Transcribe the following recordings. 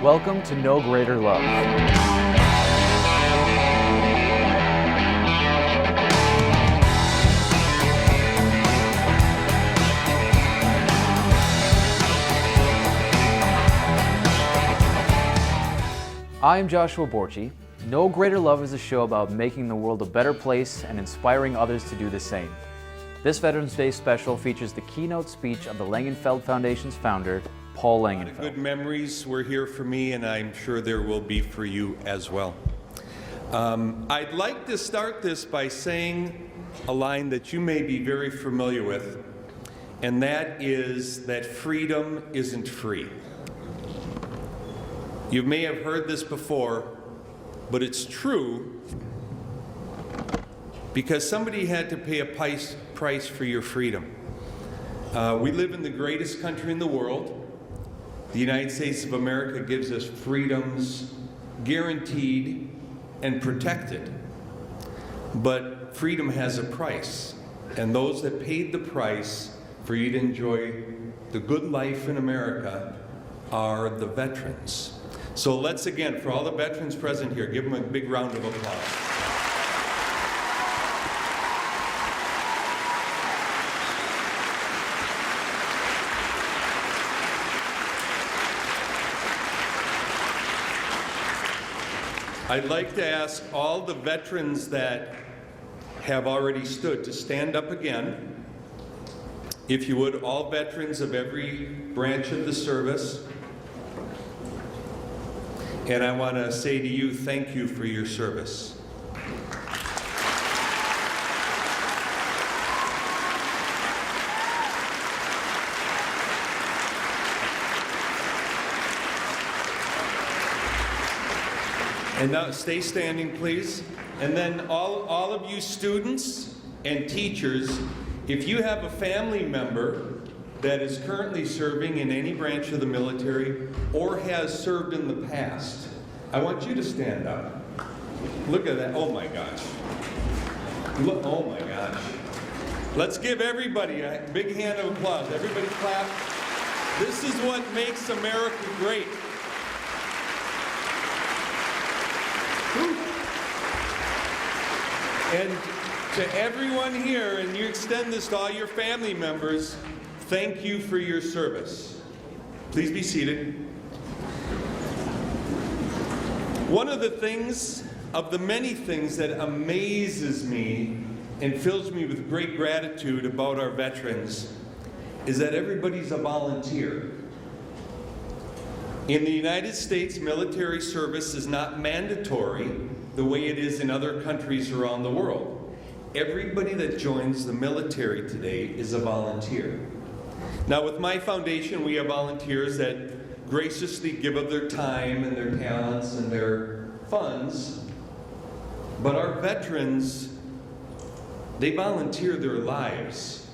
Welcome to No Greater Love. I'm Joshua Borchi. No Greater Love is a show about making the world a better place and inspiring others to do the same. This Veterans Day special features the keynote speech of the Langenfeld Foundation's founder, Paul Langenfeld. Good memories were here for me, and I'm sure there will be for you as well. I'd like to start this by saying a line that you may be very familiar with, and that is that freedom isn't free. You may have heard this before, but it's true because somebody had to pay a price for your freedom. We live in the greatest country in the world. The United States of America gives us freedoms guaranteed and protected. But freedom has a price, and those that paid the price for you to enjoy the good life in America are the veterans. So let's again, for all the veterans present here, give them a big round of applause. I'd like to ask all the veterans that have already stood to stand up again. If you would, all veterans of every branch of the service. And I want to say to you, thank you for your service. And now stay standing, please. And then all of you students and teachers, if you have a family member that is currently serving in any branch of the military or has served in the past, I want you to stand up. Look at that. Oh my gosh. Look, oh my gosh. Let's give everybody a big hand of applause. Everybody clap. This is what makes America great. And to everyone here, and you extend this to all your family members, thank you for your service. Please be seated. One of the things, of the many things that amazes me and fills me with great gratitude about our veterans is that everybody's a volunteer. In the United States, military service is not mandatory the way it is in other countries around the world. Everybody that joins the military today is a volunteer. Now with my foundation, we have volunteers that graciously give of their time and their talents and their funds, but our veterans, they volunteer their lives.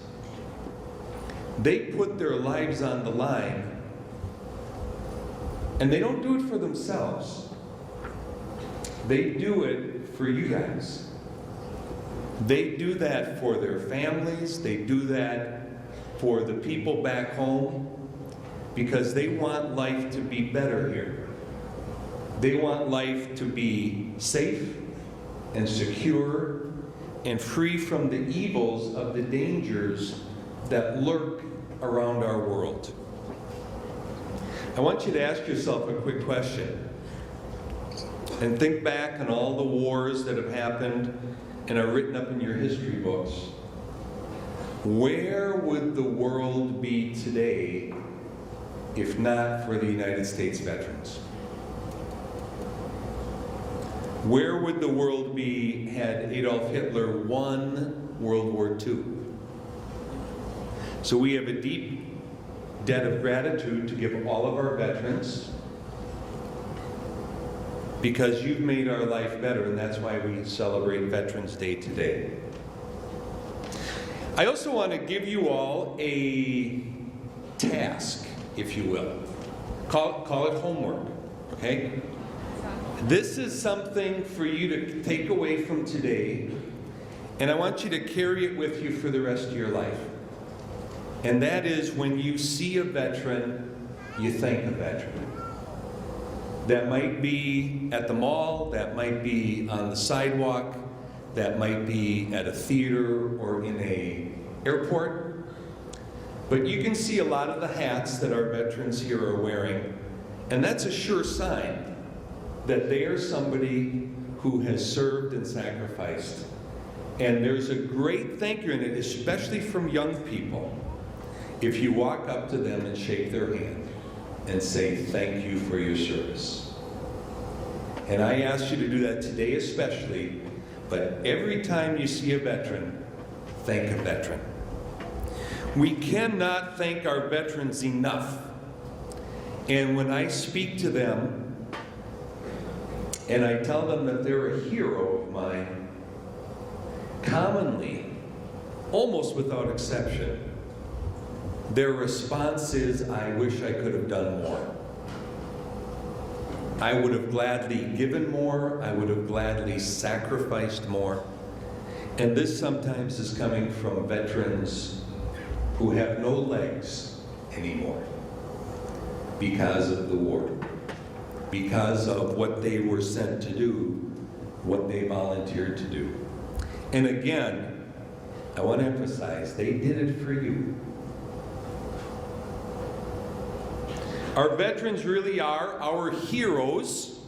They put their lives on the line, and they don't do it for themselves. They do it for you guys. They do that for their families. They do that for the people back home because they want life to be better here. They want life to be safe and secure and free from the evils of the dangers that lurk around our world. I want you to ask yourself a quick question and think back on all the wars that have happened and are written up in your history books. Where would the world be today if not for the United States veterans? Where would the world be had Adolf Hitler won World War II? So we have a deep debt of gratitude to give all of our veterans because you've made our life better, and that's why we celebrate Veterans Day today. I also want to give you all a task, if you will. Call it homework, okay? This is something for you to take away from today, and I want you to carry it with you for the rest of your life. And that is when you see a veteran, you thank a veteran. That might be at the mall, that might be on the sidewalk, that might be at a theater or in an airport. But you can see a lot of the hats that our veterans here are wearing, and that's a sure sign that they are somebody who has served and sacrificed. And there's a great thank you in it, especially from young people, if you walk up to them and shake their hand and say, thank you for your service. And I ask you to do that today especially, but every time you see a veteran, thank a veteran. We cannot thank our veterans enough. And when I speak to them and I tell them that they're a hero of mine, commonly, almost without exception, their response is, I wish I could have done more. I would have gladly given more. I would have gladly sacrificed more. And this sometimes is coming from veterans who have no legs anymore because of the war, because of what they were sent to do, what they volunteered to do. And again, I want to emphasize, they did it for you. Our veterans really are our heroes.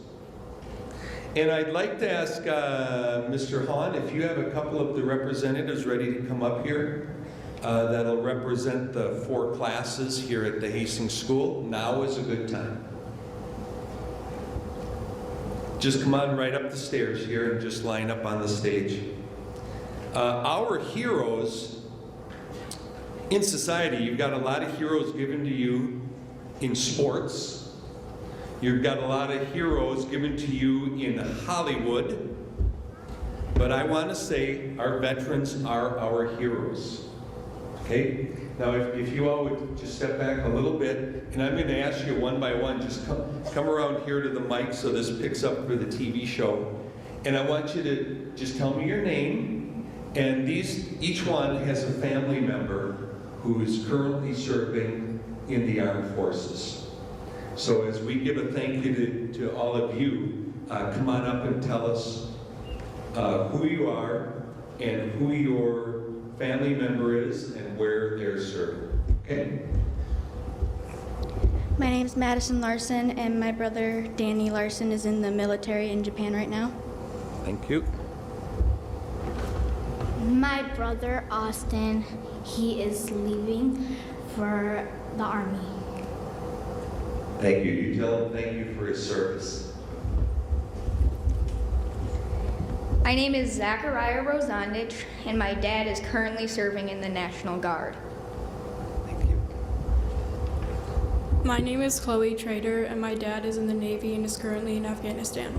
And I'd like to ask Mr. Hahn if you have a couple of the representatives ready to come up here that'll represent the 4 classes here at the Hastings School. Now is a good time. Just come on right up the stairs here and just line up on the stage. Our heroes in society, you've got a lot of heroes given to you in sports. You've got a lot of heroes given to you in Hollywood. But I want to say our veterans are our heroes. Okay? Now, if you all would just step back a little bit, and I'm going to ask you one by one, just come around here to the mic so this picks up for the TV show. And I want you to just tell me your name, and each one has a family member who is currently serving in the armed forces. So as we give a thank you to all of you, come on up and tell us who you are and who your family member is and where they're serving. Okay? My name is Madison Larson, and my brother Danny Larson is in the military in Japan right now. Thank you. My brother Austin, he is leaving for the Army. Thank you. You tell him thank you for his service. My name is Zachariah Rosandich, and my dad is currently serving in the National Guard. Thank you. My name is Chloe Trader, and my dad is in the Navy and is currently in Afghanistan.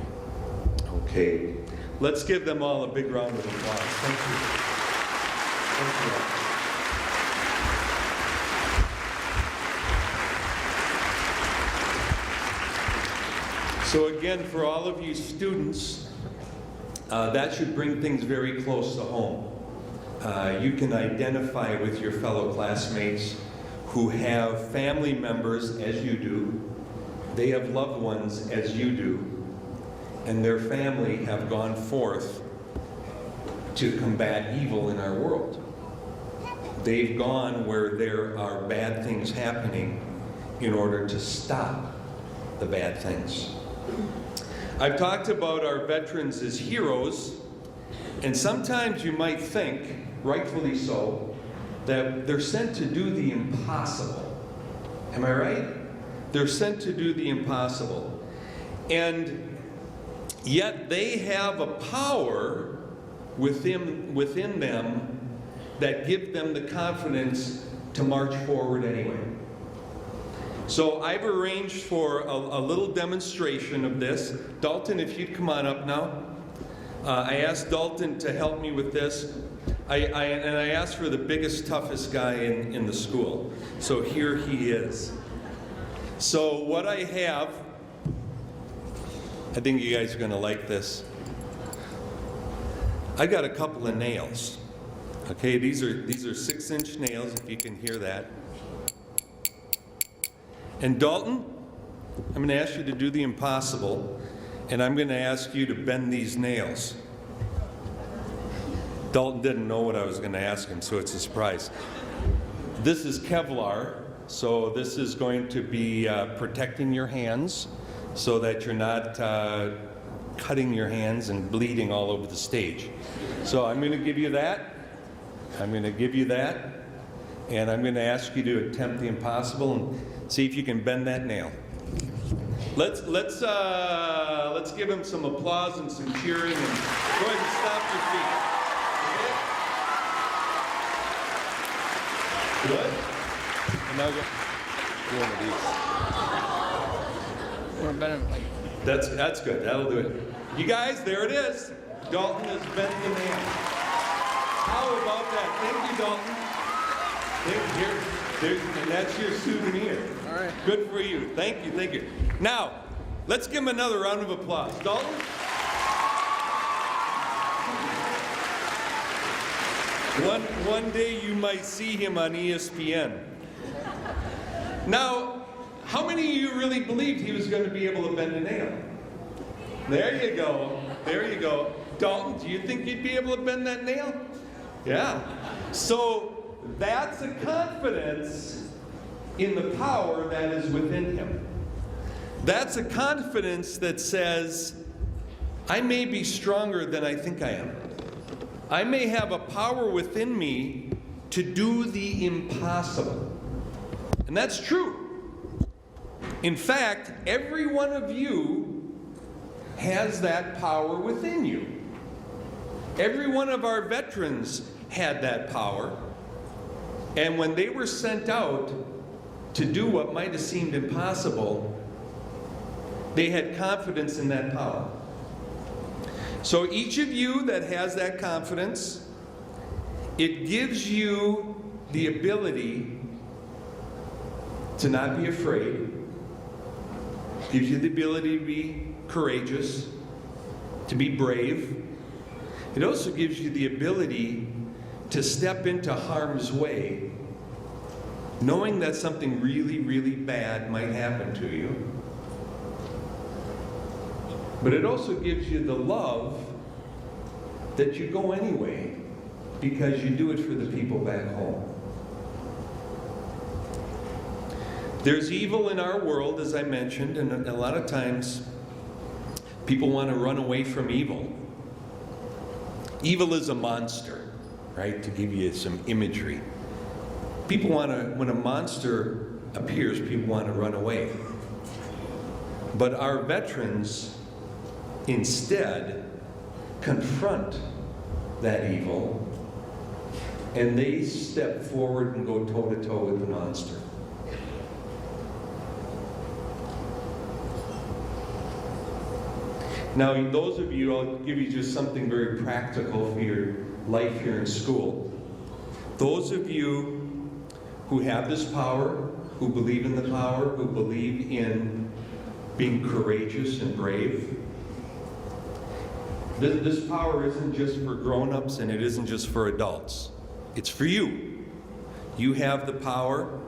Okay. Let's give them all a big round of applause. Thank you. Thank you. So again, for all of you students, that should bring things very close to home. You can identify with your fellow classmates who have family members as you do. They have loved ones as you do. And their family have gone forth to combat evil in our world. They've gone where there are bad things happening in order to stop the bad things. I've talked about our veterans as heroes, and sometimes you might think, rightfully so, that they're sent to do the impossible. Am I right? They're sent to do the impossible. And yet they have a power within them that give them the confidence to march forward anyway. So I've arranged for a little demonstration of this. Dalton, if you'd come on up now. I asked Dalton to help me with this. I asked for the biggest, toughest guy in the school. So here he is. So what I have, I think you guys are going to like this. I got a couple of nails. Okay, these are 6-inch nails, if you can hear that. And Dalton, I'm going to ask you to do the impossible, and I'm going to ask you to bend these nails. Dalton didn't know what I was going to ask him, so it's a surprise. This is Kevlar, so this is going to be protecting your hands so that you're not cutting your hands and bleeding all over the stage. So I'm going to give you that. I'm going to give you that. And I'm going to ask you to attempt the impossible and see if you can bend that nail. Let's give him some applause and some cheering, and go ahead and stomp your feet. Okay? Good. And now go one of these. We're better like. That's good. That'll do it. You guys, there it is. Dalton has bent the nail. How about that? Thank you, Dalton. And that's your souvenir. All right. Good for you. Thank you, thank you. Now, let's give him another round of applause. Dalton? One day you might see him on ESPN. Now, how many of you really believed he was going to be able to bend a nail? There you go. There you go. Dalton, do you think you'd be able to bend that nail? Yeah. So, that's a confidence in the power that is within him. That's a confidence that says, I may be stronger than I think I am. I may have a power within me to do the impossible. And that's true. In fact, every one of you has that power within you. Every one of our veterans had that power. And when they were sent out to do what might have seemed impossible, they had confidence in that power. So each of you that has that confidence, it gives you the ability to not be afraid, gives you the ability to be courageous, to be brave. It also gives you the ability to step into harm's way, knowing that something really, really bad might happen to you. But it also gives you the love that you go anyway, because you do it for the people back home. There's evil in our world, as I mentioned, and a lot of times people want to run away from evil. Evil is a monster, right? To give you some imagery. People want to, when a monster appears, people want to run away. But our veterans instead confront that evil, and they step forward and go toe-to-toe with the monster. Now, those of you, I'll give you just something very practical for your life here in school. Those of you who have this power, who believe in the power, who believe in being courageous and brave, this power isn't just for grown-ups and it isn't just for adults. It's for you. You have the power.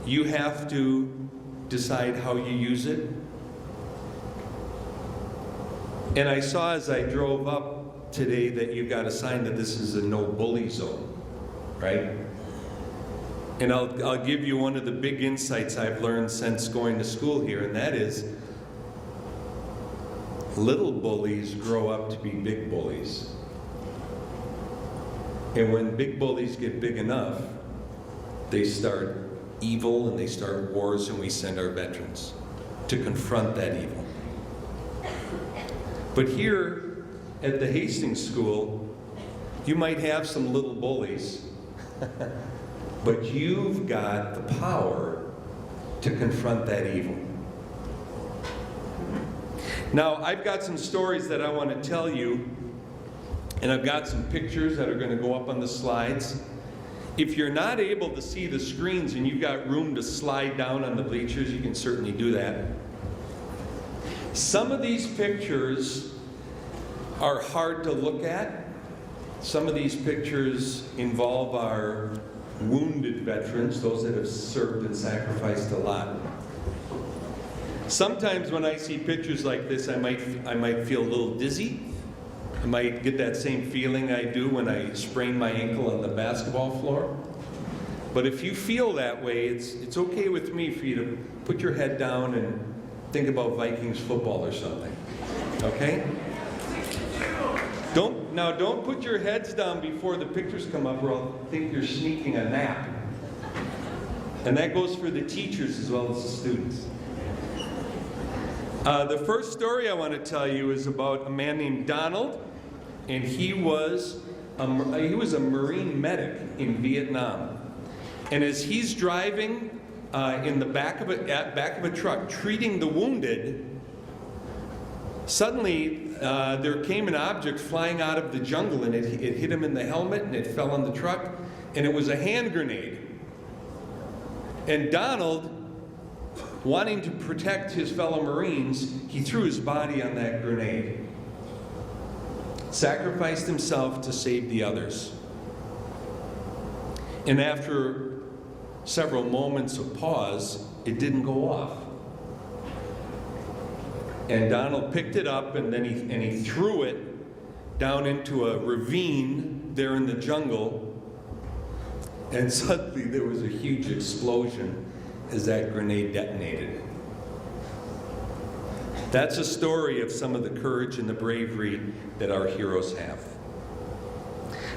You have to decide how you use it. And I saw as I drove up today that you got a sign that this is a no bully zone, right? And I'll give you one of the big insights I've learned since going to school here, and that is little bullies grow up to be big bullies. And when big bullies get big enough, they start evil and they start wars, and we send our veterans to confront that evil. But here at the Hastings School, you might have some little bullies, but you've got the power to confront that evil. Now, I've got some stories that I want to tell you, and I've got some pictures that are going to go up on the slides. If you're not able to see the screens and you've got room to slide down on the bleachers, you can certainly do that. Some of these pictures are hard to look at. Some of these pictures involve our wounded veterans, those that have served and sacrificed a lot. Sometimes when I see pictures like this, I might feel a little dizzy. I might get that same feeling I do when I sprain my ankle on the basketball floor. But if you feel that way, it's okay with me for you to put your head down and think about Vikings football or something. Okay? Don't put your heads down before the pictures come up, or I'll think you're sneaking a nap. And that goes for the teachers as well as the students. The first story I want to tell you is about a man named Donald, and he was a Marine medic in Vietnam. And as he's driving in the back of a truck treating the wounded, suddenly there came an object flying out of the jungle, and it hit him in the helmet, and it fell on the truck, and it was a hand grenade. And Donald, wanting to protect his fellow Marines, he threw his body on that grenade, sacrificed himself to save the others. And after several moments of pause, it didn't go off. And Donald picked it up, and then he threw it down into a ravine there in the jungle, and suddenly there was a huge explosion as that grenade detonated. That's a story of some of the courage and the bravery that our heroes have.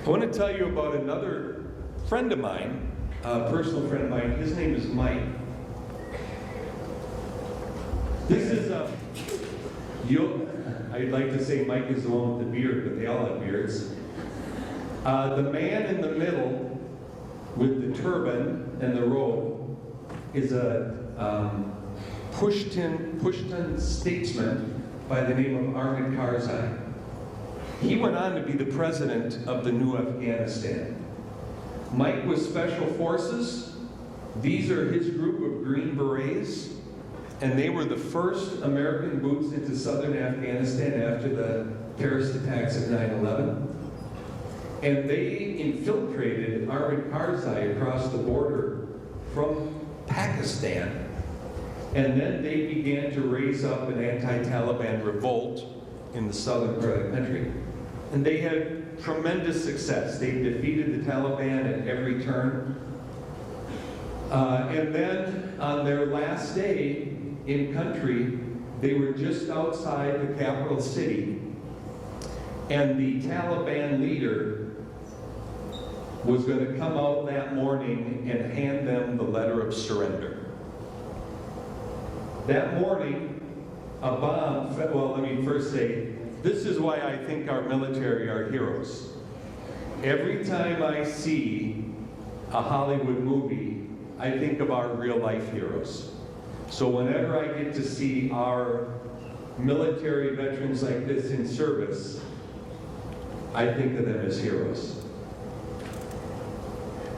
I want to tell you about another friend of mine, a personal friend of mine. His name is Mike. This is I'd like to say Mike is the one with the beard, but they all have beards. The man in the middle with the turban and the robe is a Pushtun statesman by the name of Hamid Karzai. He went on to be the president of the new Afghanistan. Mike was Special Forces. These are his group of Green Berets, and they were the first American boots into southern Afghanistan after the terrorist attacks of 9/11. And they infiltrated Hamid Karzai across the border from Pakistan. And then they began to raise up an anti-Taliban revolt in the southern part of the country. And they had tremendous success. They defeated the Taliban at every turn. And then on their last day in country, they were just outside the capital city. And the Taliban leader was going to come out that morning and hand them the letter of surrender. That morning, a bomb fell. Well, let me first say, this is why I think our military are heroes. Every time I see a Hollywood movie, I think of our real life heroes. So whenever I get to see our military veterans like this in service, I think of them as heroes.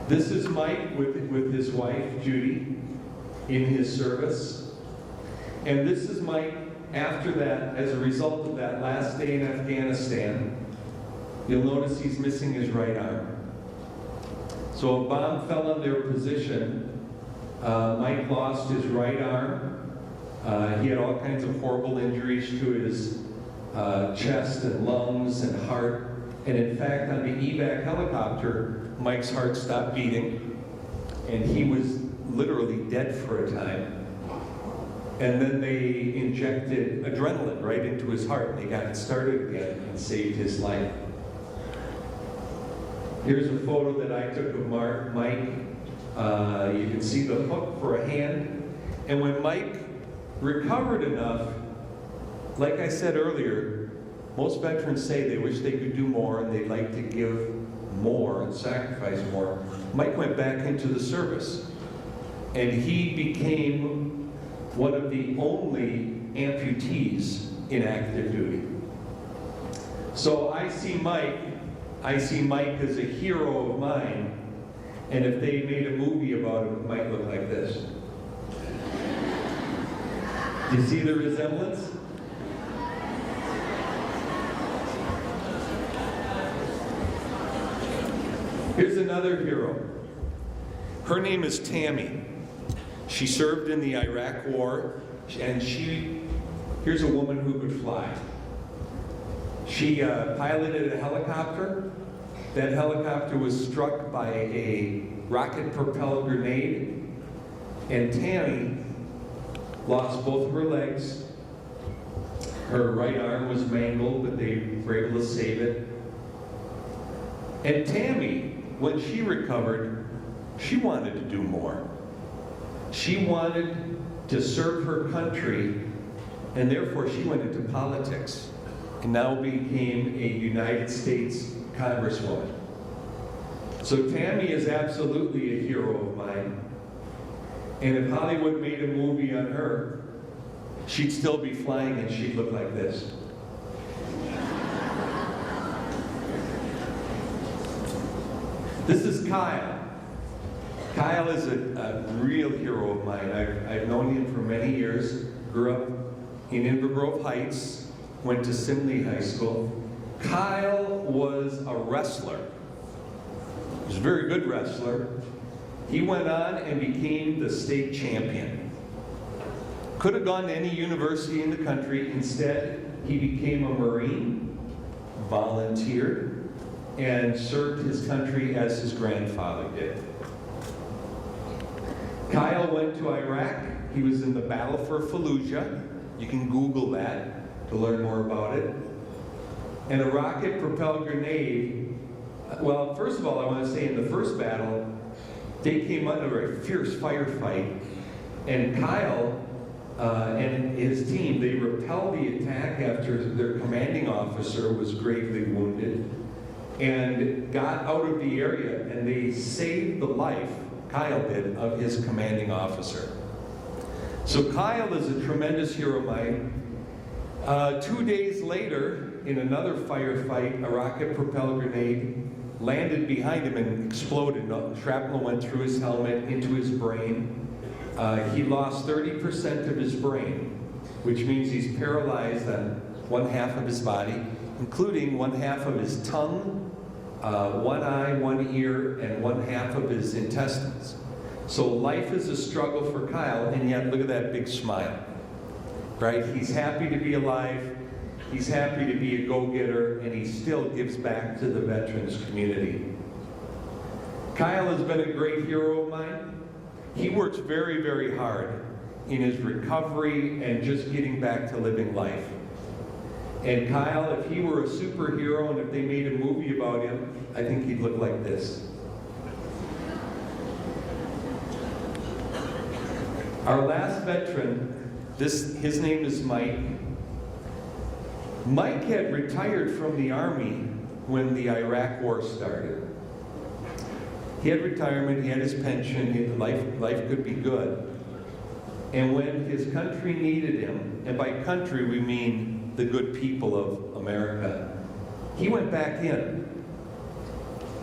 This is Mike with his wife, Judy, in his service. And this is Mike after that, as a result of that last day in Afghanistan. You'll notice he's missing his right arm. So a bomb fell on their position. Mike lost his right arm. He had all kinds of horrible injuries to his chest and lungs and heart. And in fact, on the evac helicopter, Mike's heart stopped beating, and he was literally dead for a time. And then they injected adrenaline right into his heart, and they got it started again and saved his life. Here's a photo that I took of Mike. You can see the hook for a hand. And when Mike recovered enough, like I said earlier, most veterans say they wish they could do more and they'd like to give more and sacrifice more. Mike went back into the service, and he became one of the only amputees in active duty. So I see Mike as a hero of mine, and if they made a movie about him, it might look like this. Do you see the resemblance? Here's another hero. Her name is Tammy. She served in the Iraq War, And here's a woman who could fly. She piloted a helicopter. That helicopter was struck by a rocket-propelled grenade, and Tammy lost both of her legs. Her right arm was mangled, but they were able to save it. And Tammy, when she recovered, she wanted to do more. She wanted to serve her country, and therefore she went into politics and now became a United States Congresswoman. So Tammy is absolutely a hero of mine. And if Hollywood made a movie on her, she'd still be flying and she'd look like this. This is Kyle. Kyle is a real hero of mine. I've known him for many years. Grew up in Inver Grove Heights, went to Simley High School. Kyle was a wrestler. He was a very good wrestler. He went on and became the state champion. Could have gone to any university in the country. Instead, he became a Marine, volunteered, and served his country as his grandfather did. Kyle went to Iraq. He was in the battle for Fallujah. You can Google that to learn more about it. And a rocket-propelled grenade, well, first of all, I want to say in the first battle, they came under a fierce firefight, and Kyle and his team, they repelled the attack after their commanding officer was gravely wounded, and got out of the area, and they saved the life, Kyle did, of his commanding officer. So Kyle is a tremendous hero of mine. 2 days later, in another firefight, a rocket-propelled grenade landed behind him and exploded. Shrapnel went through his helmet, into his brain. He lost 30% of his brain, which means he's paralyzed on one half of his body, including one half of his tongue, one eye, one ear, and one half of his intestines. So life is a struggle for Kyle, and yet look at that big smile, right? He's happy to be alive. He's happy to be a go-getter, and he still gives back to the veterans community. Kyle has been a great hero of mine. He works very, very hard in his recovery and just getting back to living life. And Kyle, if he were a superhero and if they made a movie about him, I think he'd look like this. Our last veteran, his name is Mike. Mike had retired from the Army when the Iraq War started. He had retirement, he had his pension, life could be good. And when his country needed him, and by country we mean the good people of America, he went back in.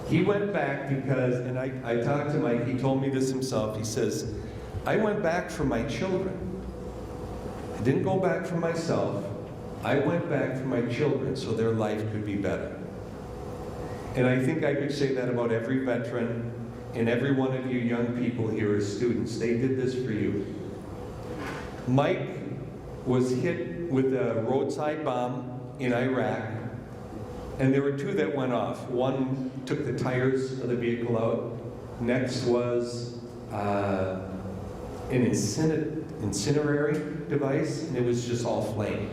He went back because, and I talked to Mike, he told me this himself, he says, I went back for my children. I didn't go back for myself. I went back for my children so their life could be better. And I think I could say that about every veteran and every one of you young people here as students. They did this for you. Mike was hit with a roadside bomb in Iraq, and there were two that went off. One took the tires of the vehicle out. Next was an incinerary device, and it was just all flame.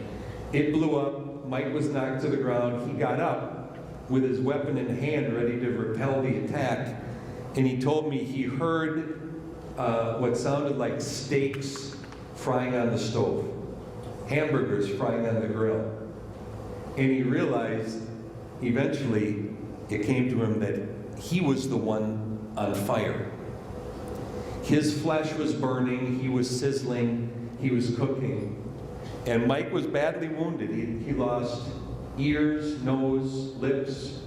It blew up. Mike was knocked to the ground. He got up with his weapon in hand, ready to repel the attack, and he told me he heard what sounded like steaks frying on the stove, hamburgers frying on the grill. And he realized, eventually, it came to him that he was the one on fire. His flesh was burning, he was sizzling, he was cooking. And Mike was badly wounded. He lost ears, nose, lips.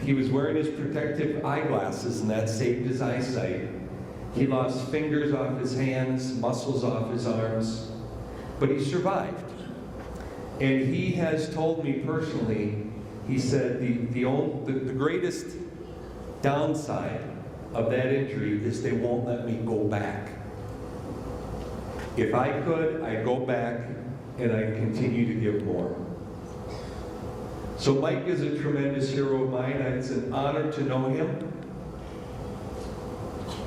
He was wearing his protective eyeglasses, and that saved his eyesight. He lost fingers off his hands, muscles off his arms, but he survived. And he has told me personally, he said the greatest downside of that injury is they won't let me go back. If I could, I'd go back and I'd continue to give more. So Mike is a tremendous hero of mine. It's an honor to know him.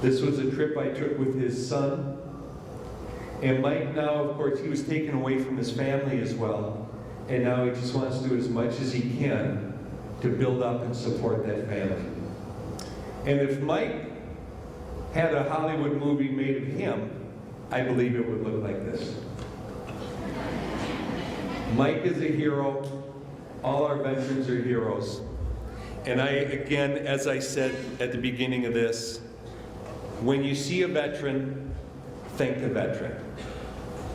This was a trip I took with his son. And Mike now, of course, he was taken away from his family as well. And now he just wants to do as much as he can to build up and support that family. And if Mike had a Hollywood movie made of him, I believe it would look like this. Mike is a hero. All our veterans are heroes. And again, as I said at the beginning of this, when you see a veteran, thank the veteran.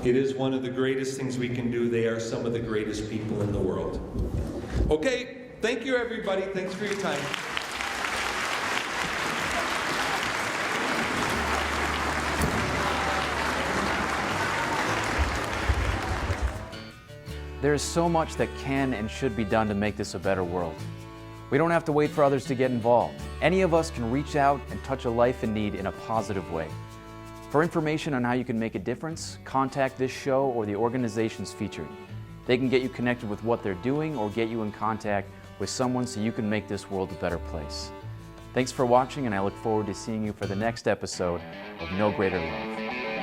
It is one of the greatest things we can do. They are some of the greatest people in the world. Okay, thank you everybody. Thanks for your time. There is so much that can and should be done to make this a better world. We don't have to wait for others to get involved. Any of us can reach out and touch a life in need in a positive way. For information on how you can make a difference, contact this show or the organizations featured. They can get you connected with what they're doing or get you in contact with someone so you can make this world a better place. Thanks for watching, and I look forward to seeing you for the next episode of No Greater Love.